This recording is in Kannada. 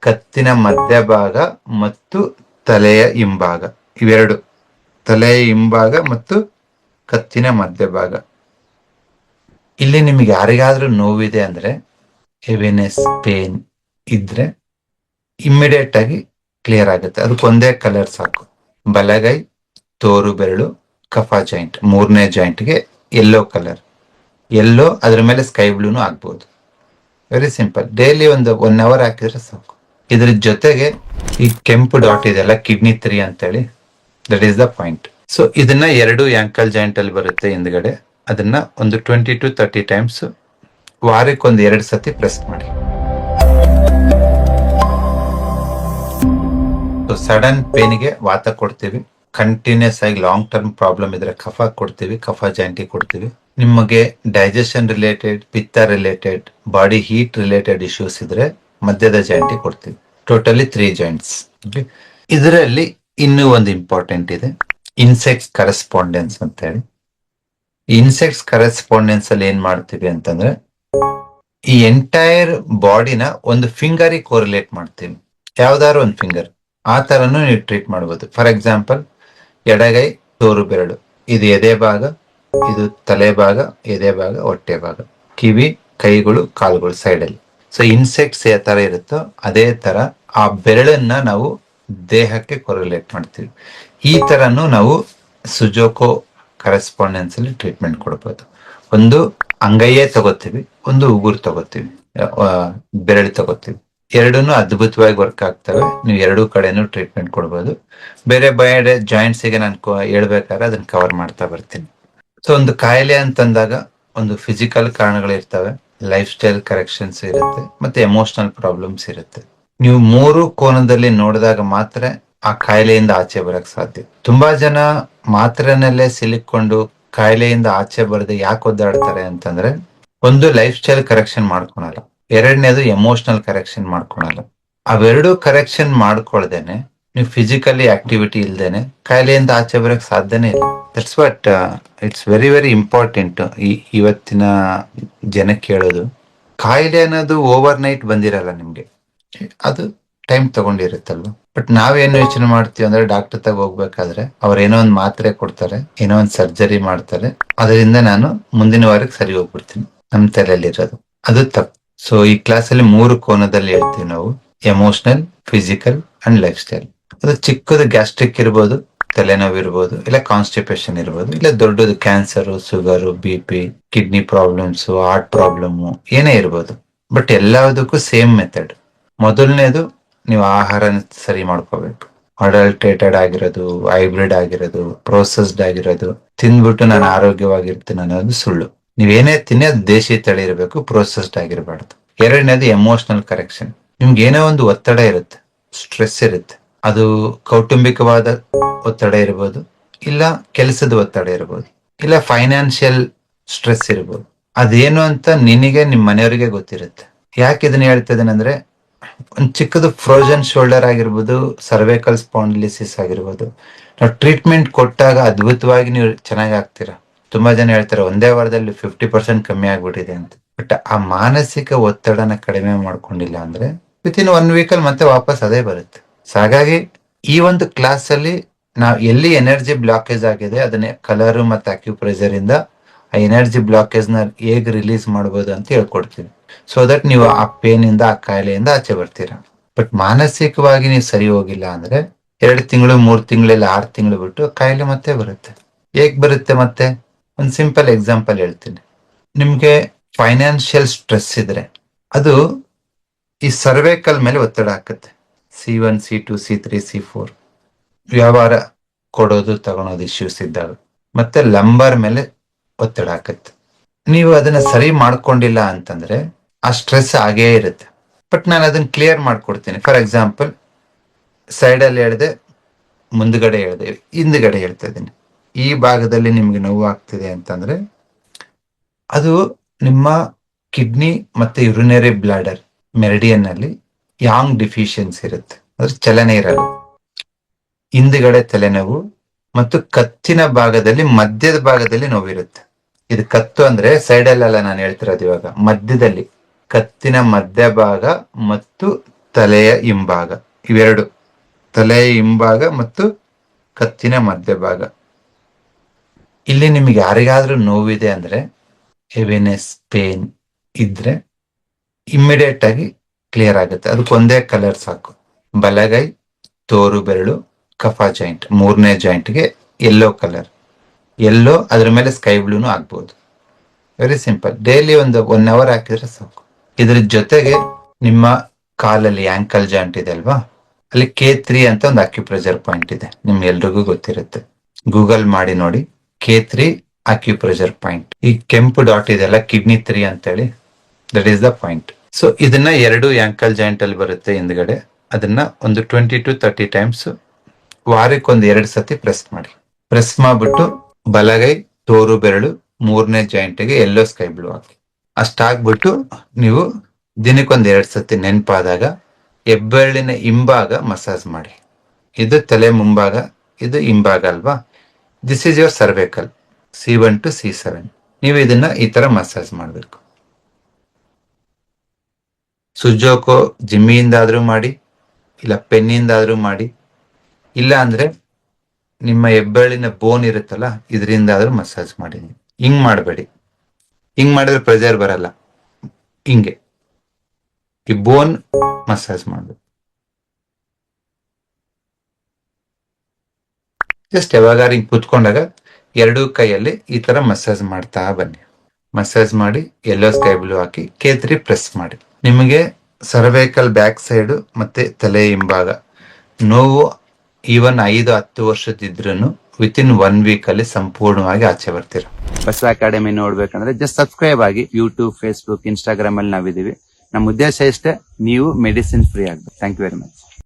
ಕತ್ತಿನ ಮಧ್ಯಭಾಗ ಮತ್ತು ತಲೆಯ ಹಿಂಭಾಗ, ಇವೆರಡು, ತಲೆಯ ಹಿಂಭಾಗ ಮತ್ತು ಕತ್ತಿನ ಮಧ್ಯಭಾಗ. ಇಲ್ಲಿ ನಿಮ್ಗೆ ಯಾರಿಗಾದ್ರೂ ನೋವಿದೆ ಅಂದ್ರೆ, ಹೆವಿನೆಸ್, ಪೇನ್ ಇದ್ರೆ ಇಮ್ಮಿಡಿಯೇಟ್ ಆಗಿ ಕ್ಲಿಯರ್ ಆಗುತ್ತೆ. ಅದಕ್ಕೊಂದೇ ಕಲರ್ ಸಾಕು. ಬಲಗೈ, ತೋರು ಬೆರಳು, ಕಫ ಜಾಯಿಂಟ್, 3ನೇ ಜಾಯಿಂಟ್ಗೆ ಯೆಲ್ಲೋ ಕಲರ್. ಯೆಲ್ಲೋ, ಅದ್ರ ಮೇಲೆ ಸ್ಕೈ ಬ್ಲೂನು ಆಗ್ಬೋದು. Very simple. ಡೈಲಿ ಒಂದು 1 hour ಹಾಕಿದ್ರೆ ಸಾಕು. ಇದ್ರ ಜೊತೆಗೆ ಈ ಕೆಂಪು ಡಾಟ್ ಇದೆಲ್ಲ ಕಿಡ್ನಿ 3 ಅಂತೇಳಿ, that is the point. So ಇದನ್ನ 2 ಆಂಕಲ್ ಜಾಯಿಂಟ್ ಅಲ್ಲಿ ಬರುತ್ತೆ ಹಿಂದ್ಗಡೆ. ಅದನ್ನ ಒಂದು 20 to 30 ಟೈಮ್ಸ್ ವಾರಕ್ಕೊಂದು 2 ಸತಿ ಪ್ರೆಸ್ ಮಾಡಿ. ಸಡನ್ ಪೇನ್ಗೆ ವಾತ ಕೊಡ್ತೀವಿ. ಕಂಟಿನ್ಯೂಸ್ ಆಗಿ ಲಾಂಗ್ ಟರ್ಮ್ ಪ್ರಾಬ್ಲಮ್ ಇದ್ರೆ ಕಫ ಕೊಡ್ತೀವಿ, ಕಫ ಜಾಯಿಂಟಿಗೆ ಕೊಡ್ತೀವಿ. ನಿಮಗೆ ಡೈಜೆಷನ್ ರಿಲೇಟೆಡ್, ಪಿತ್ತ related, body heat related issues ಇದ್ರೆ ಮಧ್ಯದ ಜಾಯಿಂಟಿಗೆ ಕೊಡ್ತೀವಿ. Totally 3 joints. ಇದರಲ್ಲಿ ಇನ್ನೂ ಒಂದು ಇಂಪಾರ್ಟೆಂಟ್ ಇದೆ, ಇನ್ಸೆಕ್ಟ್ಸ್ ಕರೆಸ್ಪಾಂಡೆನ್ಸ್ ಅಂತ ಹೇಳಿ. ಇನ್ಸೆಕ್ಟ್ಸ್ ಕರೆಸ್ಪಾಂಡೆನ್ಸ್ ಅಲ್ಲಿ ಏನ್ ಮಾಡ್ತೀವಿ ಅಂತಂದ್ರೆ, ಈ ಎಂಟೈರ್ ಬಾಡಿನ ಒಂದು ಫಿಂಗರ್ ಕೋರಿಲೇಟ್ ಮಾಡ್ತೀವಿ. ಯಾವ್ದಾದ್ರು ಒಂದು ಫಿಂಗರ್, ಆ ತರನು ನೀವು ಟ್ರೀಟ್ ಮಾಡಬಹುದು. ಫಾರ್ ಎಕ್ಸಾಂಪಲ್, ಎಡಗೈ ತೋರು ಬೆರಳು, ಇದು ಎದೆ ಭಾಗ, ಇದು ತಲೆ ಭಾಗ, ಎದೆ ಭಾಗ, ಹೊಟ್ಟೆ ಭಾಗ, ಕಿವಿ, ಕೈಗಳು, ಕಾಲುಗಳು ಸೈಡ್ ಅಲ್ಲಿ. ಸೊ ಇನ್ಸೆಕ್ಟ್ಸ್ ಯಾವ ತರ ಇರುತ್ತೋ ಅದೇ ತರ ಆ ಬೆರಳನ್ನ ನಾವು ದೇಹಕ್ಕೆ ಕೊರಿಲೇಟ್ ಮಾಡ್ತೀವಿ. ಈ ತರನು ನಾವು ಸುಜೋಕೋ ಕರೆಸ್ಪಾಂಡೆನ್ಸ್ ಅಲ್ಲಿ ಟ್ರೀಟ್ಮೆಂಟ್ ಕೊಡ್ಬೋದು. ಒಂದು ಅಂಗೈಯೇ ತಗೋತೀವಿ, ಒಂದು ಉಗುರು ತಗೋತೀವಿ, ಬೆರಳು ತಗೋತೀವಿ. ಎರಡೂನು ಅದ್ಭುತವಾಗಿ ವರ್ಕ್ ಆಗ್ತವೆ. ನೀವು 2 ಕಡೆನೂ ಟ್ರೀಟ್ಮೆಂಟ್ ಕೊಡ್ಬೋದು. ಬೇರೆ ಬೇರೆ ಜಾಯಿಂಟ್ಸ್ ಗೆ ನಾನು ಹೇಳ್ಬೇಕಾದ್ರೆ ಅದನ್ನ ಕವರ್ ಮಾಡ್ತಾ ಬರ್ತೀನಿ. ಸೊ ಒಂದು ಕಾಯಿಲೆ ಅಂತಂದಾಗ ಒಂದು ಫಿಸಿಕಲ್ ಕಾರಣಗಳಿರ್ತವೆ, ಲೈಫ್ ಸ್ಟೈಲ್ ಕರೆಕ್ಷನ್ಸ್ ಇರುತ್ತೆ, ಮತ್ತೆ ಎಮೋಷನಲ್ ಪ್ರಾಬ್ಲಮ್ಸ್ ಇರುತ್ತೆ. ನೀವು 3 ಕೋನದಲ್ಲಿ ನೋಡಿದಾಗ ಮಾತ್ರ ಆ ಕಾಯಿಲೆಯಿಂದ ಆಚೆ ಬರಕ್ ಸಾಧ್ಯ. ತುಂಬಾ ಜನ ಮಾತ್ರೆನಲ್ಲೇ ಸಿಲುಕೊಂಡು ಕಾಯಿಲೆಯಿಂದ ಆಚೆ ಬರದೆ ಯಾಕೆ ಒದ್ದಾಡ್ತಾರೆ ಅಂತಂದ್ರೆ, ಒಂದು ಲೈಫ್ ಸ್ಟೈಲ್ ಕರೆಕ್ಷನ್ ಮಾಡ್ಕೊಳಲ್ಲ, ಎರಡನೇದು ಎಮೋಷನಲ್ ಕರೆಕ್ಷನ್ ಮಾಡ್ಕೊಳಲ್ಲ. ಅವೆರಡು ಕರೆಕ್ಷನ್ ಮಾಡ್ಕೊಳ್ದೇನೆ, ನೀವು ಫಿಸಿಕಲಿ ಆಕ್ಟಿವಿಟಿ ಇಲ್ದೇನೆ ಕಾಯಿಲೆಯಿಂದ ಆಚೆ ಬರಕ್ ಸಾಧ್ಯನೇ ಇಲ್ಲ. That's what it's very very important ಇವತ್ತಿನ ಜನಕ್ಕೆ ಹೇಳೋದು. ಕಾಯಿಲೆ ಅನ್ನೋದು ಓವರ್ ನೈಟ್ ಬಂದಿರಲ್ಲ ನಿಮ್ಗೆ, ಅದು ಟೈಮ್ ತಗೊಂಡಿರುತ್ತಲ್ವ. ಬಟ್ ನಾವೇನು ಯೋಚನೆ ಮಾಡ್ತೀವಿ ಅಂದ್ರೆ, ಡಾಕ್ಟರ್ ತಗ ಹೋಗ್ಬೇಕಾದ್ರೆ ಅವ್ರ ಏನೋ ಒಂದ್ ಮಾತ್ರೆ ಕೊಡ್ತಾರೆ, ಏನೋ ಒಂದ್ ಸರ್ಜರಿ ಮಾಡ್ತಾರೆ, ಅದರಿಂದ ನಾನು ಮುಂದಿನ ವಾರಕ್ಕೆ ಸರಿ ಹೋಗ್ಬಿಡ್ತೀನಿ, ನಮ್ ತಲೆಯಲ್ಲಿ ಇರೋದು. ಅದು ತಪ್ಪು. ಸೊ ಈ ಕ್ಲಾಸ್ ಅಲ್ಲಿ 3 ಕೋನದಲ್ಲಿ ಹೇಳ್ತೀವಿ ನಾವು, emotional, physical and life style. ಅದು ಚಿಕ್ಕದು ಗ್ಯಾಸ್ಟ್ರಿಕ್ ಇರ್ಬೋದು, ತಲೆನೋವು ಇರ್ಬೋದು, ಇಲ್ಲ ಕಾನ್ಸ್ಟಿಪೇಷನ್ ಇರ್ಬೋದು, ಇಲ್ಲ ದೊಡ್ಡದು cancer, sugar, BP, kidney problems, heart problem, ಏನೇ ಇರ್ಬೋದು. ಬಟ್ ಎಲ್ಲದಕ್ಕೂ ಸೇಮ್ ಮೆಥಡ್. ಮೊದಲನೇದು, ನೀವು ಆಹಾರನ ಸರಿ ಮಾಡ್ಕೋಬೇಕು. ಅಡಲ್ಟ್ರೇಟೆಡ್ ಆಗಿರೋದು, ಹೈಬ್ರಿಡ್ ಆಗಿರೋದು, ಪ್ರೋಸೆಸ್ಡ್ ಆಗಿರೋದು ತಿಂದ್ಬಿಟ್ಟು ನಾನು ಆರೋಗ್ಯವಾಗಿರ್ತೀನಿ ಅನ್ನೋದು ಸುಳ್ಳು. ನೀವೇನೇ ತಿನ್ನಿ ಅದು ದೇಶಿ ತಳಿ ಇರಬೇಕು, ಪ್ರೋಸೆಸ್ಡ್ ಆಗಿರಬಾರ್ದು. ಎರಡನೇದು ಎಮೋಷನಲ್ ಕರೆಕ್ಷನ್. ನಿಮ್ಗೆ ಏನೋ ಒಂದು ಒತ್ತಡ ಇರುತ್ತೆ, ಸ್ಟ್ರೆಸ್ ಇರುತ್ತೆ. ಅದು ಕೌಟುಂಬಿಕವಾದ ಒತ್ತಡ ಇರ್ಬೋದು, ಇಲ್ಲ ಕೆಲಸದ ಒತ್ತಡ ಇರ್ಬೋದು, ಇಲ್ಲ ಫೈನಾನ್ಷಿಯಲ್ ಸ್ಟ್ರೆಸ್ ಇರ್ಬೋದು. ಅದೇನು ಅಂತ ನಿನಗೆ, ನಿಮ್ ಮನೆಯವರಿಗೆ ಗೊತ್ತಿರುತ್ತೆ. ಯಾಕೆ ಇದನ್ನ ಹೇಳ್ತಾ ಇದ್ದೇನೆಂದ್ರೆ, ಒಂದ್ ಚಿಕ್ಕದು ಫ್ರೋಜನ್ ಶೋಲ್ಡರ್ ಆಗಿರ್ಬೋದು, ಸರ್ವೈಕಲ್ ಸ್ಪಾಂಡಿಲಿಸಿಸ್ ಆಗಿರ್ಬೋದು, ನಾವು ಟ್ರೀಟ್ಮೆಂಟ್ ಕೊಟ್ಟಾಗ ಅದ್ಭುತವಾಗಿ ನೀವು ಚೆನ್ನಾಗಿ ಆಗ್ತೀರಾ. ತುಂಬಾ ಜನ ಹೇಳ್ತಾರೆ 1 ವಾರದಲ್ಲಿ 50% ಕಮ್ಮಿ ಆಗ್ಬಿಟ್ಟಿದೆ ಅಂತ. ಬಟ್ ಆ ಮಾನಸಿಕ ಒತ್ತಡನ ಕಡಿಮೆ ಮಾಡ್ಕೊಂಡಿಲ್ಲ ಅಂದ್ರೆ ವಿತಿನ್ 1 week ಅಲ್ಲಿ ಮತ್ತೆ ವಾಪಸ್ ಅದೇ ಬರುತ್ತೆ. ಹಾಗಾಗಿ ಈ ಒಂದು ಕ್ಲಾಸ್ ಅಲ್ಲಿ ನಾವು ಎಲ್ಲಿ ಎನರ್ಜಿ ಬ್ಲಾಕೇಜ್ ಆಗಿದೆ ಅದನ್ನ ಕಲರ್ ಮತ್ತೆ ಅಕ್ಯುಪ್ರೆಷರ್ ಇಂದ ಆ ಎನರ್ಜಿ ಬ್ಲಾಕೇಜ್ ನ ಹೇಗ್ ರಿಲೀಸ್ ಮಾಡ್ಬೋದು ಅಂತ ಹೇಳ್ಕೊಡ್ತೀವಿ. ಸೊ ದಟ್ ನೀವು ಆ ಪೇನ್ ಇಂದ, ಆ ಕಾಯಿಲೆಯಿಂದ ಆಚೆ ಬರ್ತೀರಾ. ಬಟ್ ಮಾನಸಿಕವಾಗಿ ನೀವು ಸರಿ ಹೋಗಿಲ್ಲ ಅಂದ್ರೆ 2 ತಿಂಗಳು, 3 ತಿಂಗಳಲ್ಲಿ 6 ತಿಂಗಳು ಬಿಟ್ಟು ಕಾಯಿಲೆ ಮತ್ತೆ ಬರುತ್ತೆ. ಹೇಗ್ ಬರುತ್ತೆ ಮತ್ತೆ? ಒಂದು ಸಿಂಪಲ್ ಎಕ್ಸಾಂಪಲ್ ಹೇಳ್ತೀನಿ. ನಿಮ್ಗೆ ಫೈನಾನ್ಷಿಯಲ್ ಸ್ಟ್ರೆಸ್ ಇದ್ರೆ ಅದು ಈ ಸರ್ವೈಕಲ್ ಮೇಲೆ ಒತ್ತಡ ಹಾಕುತ್ತೆ. C1, C2, C3, C4 ವ್ಯವಹಾರ ಕೊಡೋದು ತಗೊಳೋದು ಇಶ್ಯೂಸ್ ಇದ್ದಾಗ, ಮತ್ತೆ ಲಂಬರ್ ಮೇಲೆ ಒತ್ತಡ ಹಾಕುತ್ತೆ. ನೀವು ಅದನ್ನ ಸರಿ ಮಾಡ್ಕೊಂಡಿಲ್ಲ ಅಂತಂದ್ರೆ ಆ ಸ್ಟ್ರೆಸ್ ಆಗೇ ಇರುತ್ತೆ. ಬಟ್ ನಾನು ಅದನ್ನ ಕ್ಲಿಯರ್ ಮಾಡ್ಕೊಡ್ತೀನಿ. ಫಾರ್ ಎಕ್ಸಾಂಪಲ್, ಸೈಡ್ ಅಲ್ಲಿ ಹೇಳಿದೆ, ಮುಂದ್ಗಡೆ ಹೇಳಿದೆ, ಹಿಂದ್ಗಡೆ ಹೇಳ್ತಾ ಇದ್ದೀನಿ. ಈ ಭಾಗದಲ್ಲಿ ನಿಮ್ಗೆ ನೋವು ಆಗ್ತಿದೆ ಅಂತಂದ್ರೆ ಅದು ನಿಮ್ಮ ಕಿಡ್ನಿ ಮತ್ತೆ ಯುರಿನರಿ ಬ್ಲಾಡರ್ ಮೆರಿಡಿಯನ್ ಅಲ್ಲಿ ಯಾಂಗ್ ಡಿಫಿಷಿಯನ್ಸಿ ಇರುತ್ತೆ, ಅದ್ರ ಚಲನೆ ಇರಲ್ಲ. ಹಿಂದ್ಗಡೆ ತಲೆನೋವು ಮತ್ತು ಕತ್ತಿನ ಭಾಗದಲ್ಲಿ, ಮಧ್ಯದ ಭಾಗದಲ್ಲಿ ನೋವಿರುತ್ತೆ. ಇದು ಕತ್ತು ಅಂದ್ರೆ ಸೈಡ್ ಅಲ್ಲ ನಾನು ಹೇಳ್ತಿರೋದು, ಇವಾಗ ಮಧ್ಯದಲ್ಲಿ, ಕತ್ತಿನ ಮಧ್ಯಭಾಗ ಮತ್ತು ತಲೆಯ ಹಿಂಭಾಗ, ಇವೆರಡು, ತಲೆಯ ಹಿಂಭಾಗ ಮತ್ತು ಕತ್ತಿನ ಮಧ್ಯಭಾಗ. ಇಲ್ಲಿ ನಿಮ್ಗೆ ಯಾರಿಗಾದ್ರೂ ನೋವಿದೆ ಅಂದ್ರೆ, ಹೆವಿನೆಸ್, ಪೇನ್ ಇದ್ರೆ ಇಮ್ಮಿಡಿಯೇಟ್ ಆಗಿ ಕ್ಲಿಯರ್ ಆಗುತ್ತೆ. ಅದಕ್ಕೊಂದೇ ಕಲರ್ ಸಾಕು. ಬಲಗೈ, ತೋರು ಬೆರಳು, ಕಫ ಜಾಯಿಂಟ್, 3ನೇ ಜಾಯಿಂಟ್ಗೆ ಯೆಲ್ಲೋ ಕಲರ್. ಯೆಲ್ಲೋ, ಅದ್ರ ಮೇಲೆ ಸ್ಕೈ ಬ್ಲೂನು ಆಗ್ಬೋದು. Very simple. ಡೈಲಿ ಒಂದು 1 hour ಹಾಕಿದ್ರೆ ಸಾಕು. ಇದ್ರ ಜೊತೆಗೆ ನಿಮ್ಮ ಕಾಲಲ್ಲಿ ಆಂಕಲ್ ಜಾಯಿಂಟ್ ಇದೆ ಅಲ್ವಾ, ಅಲ್ಲಿ K3 ಅಂತ ಒಂದು ಅಕ್ಯುಪ್ರೆಷರ್ ಪಾಯಿಂಟ್ ಇದೆ. ನಿಮ್ಗೆಲ್ರಿಗೂ ಗೊತ್ತಿರುತ್ತೆ. ಗೂಗಲ್ ಮಾಡಿ ನೋಡಿ, K3 ಅಕ್ಯುಪ್ರೆಷರ್ ಪಾಯಿಂಟ್. ಈ ಕೆಂಪು ಡಾಟ್ ಇದೆಲ್ಲ ಕಿಡ್ನಿ 3 ಅಂತೇಳಿ, that is the point. So ಇದನ್ನ 2 ಆಂಕಲ್ ಜಾಯಿಂಟ್ ಅಲ್ಲಿ ಬರುತ್ತೆ ಹಿಂದ್ಗಡೆ. ಅದನ್ನ ಒಂದು 20 to 30 times ವಾರಕ್ಕೊಂದು 2 ಸತಿ ಪ್ರೆಸ್ ಮಾಡಿ. ಪ್ರೆಸ್ ಮಾಡ್ಬಿಟ್ಟು ಬಲಗೈ, ತೋರು ಬೆರಳು, 3ನೇ ಜಾಯಿಂಟ್ಗೆ ಯೆಲ್ಲೋ ಸ್ಕೈ ಬ್ಲೂ ಹಾಕಿ. ಅಷ್ಟಾಗ್ಬಿಟ್ಟು ನೀವು ದಿನಕ್ಕೊಂದು 2 ಸತಿ ನೆನಪಾದಾಗ ಹೆಬ್ಬೆರಳಿನ ಹಿಂಭಾಗ ಮಸಾಜ್ ಮಾಡಿ. ಇದು ತಲೆ ಮುಂಭಾಗ, ಇದು ಹಿಂಭಾಗ ಅಲ್ವಾ. This is your cervical, C1 to C7. ನೀವು ಇದನ್ನ ಈ ತರ ಮಸಾಜ್ ಮಾಡಬೇಕು. ಸುಜೋಕೋ ಜಿಮ್ಮಿಯಿಂದಾದ್ರೂ ಮಾಡಿ, ಇಲ್ಲ ಪೆನ್ನಿಂದಾದ್ರೂ ಮಾಡಿ, ಇಲ್ಲ ಅಂದ್ರೆ ನಿಮ್ಮ ಹೆಬ್ಬೆರಳಿನ ಬೋನ್ ಇರುತ್ತಲ್ಲ, ಇದರಿಂದಾದ್ರೂ ಮಸಾಜ್ ಮಾಡಿ. ಹಿಂಗ್ ಮಾಡಬೇಡಿ. ಹಿಂಗ್ ಮಾಡಿದ್ರೆ ಪ್ರೆಷರ್ ಬರಲ್ಲ. ಹಿಂಗೆ ಈ ಬೋನ್ ಮಸಾಜ್ ಮಾಡಬೇಕು. ಜಸ್ಟ್ ಯಾವಾಗ ಹಿಂಗ್ ಕುತ್ಕೊಂಡಾಗ 2 ಕೈಯಲ್ಲಿ ಈ ತರ ಮಸಾಜ್ ಮಾಡ್ತಾ ಬನ್ನಿ. ಮಸಾಜ್ ಮಾಡಿ ಯೆಲ್ಲೋ ಸ್ಕೈ ಬ್ಲೂ ಹಾಕಿ K3 ಪ್ರೆಸ್ ಮಾಡಿ. ನಿಮಗೆ ಸರ್ವೈಕಲ್ ಬ್ಯಾಕ್ ಸೈಡ್ ಮತ್ತೆ ತಲೆ ಹಿಂಭಾಗ ನೋವು ಈವನ್ 5-10 ವರ್ಷದಿದ್ರು ವಿತಿನ್ 1 week ಅಲ್ಲಿ ಸಂಪೂರ್ಣವಾಗಿ ಆಚೆ ಬರ್ತೀರಾ. ಬಸವ ಅಕಾಡೆಮಿ ನೋಡ್ಬೇಕಂದ್ರೆ ಜಸ್ಟ್ ಸಬ್ಸ್ಕ್ರೈಬ್ ಆಗಿ. ಯೂಟ್ಯೂಬ್, ಫೇಸ್ಬುಕ್, ಇನ್ಸ್ಟಾಗ್ರಾಮ್ ಅಲ್ಲಿ ನಾವಿದೀವಿ. ನಮ್ಮ ಉದ್ದೇಶ ಇಷ್ಟೇ, ನೀವು ಮೆಡಿಸಿನ್ ಫ್ರೀ ಆಗ್ಬೇಕು. Thank you very much.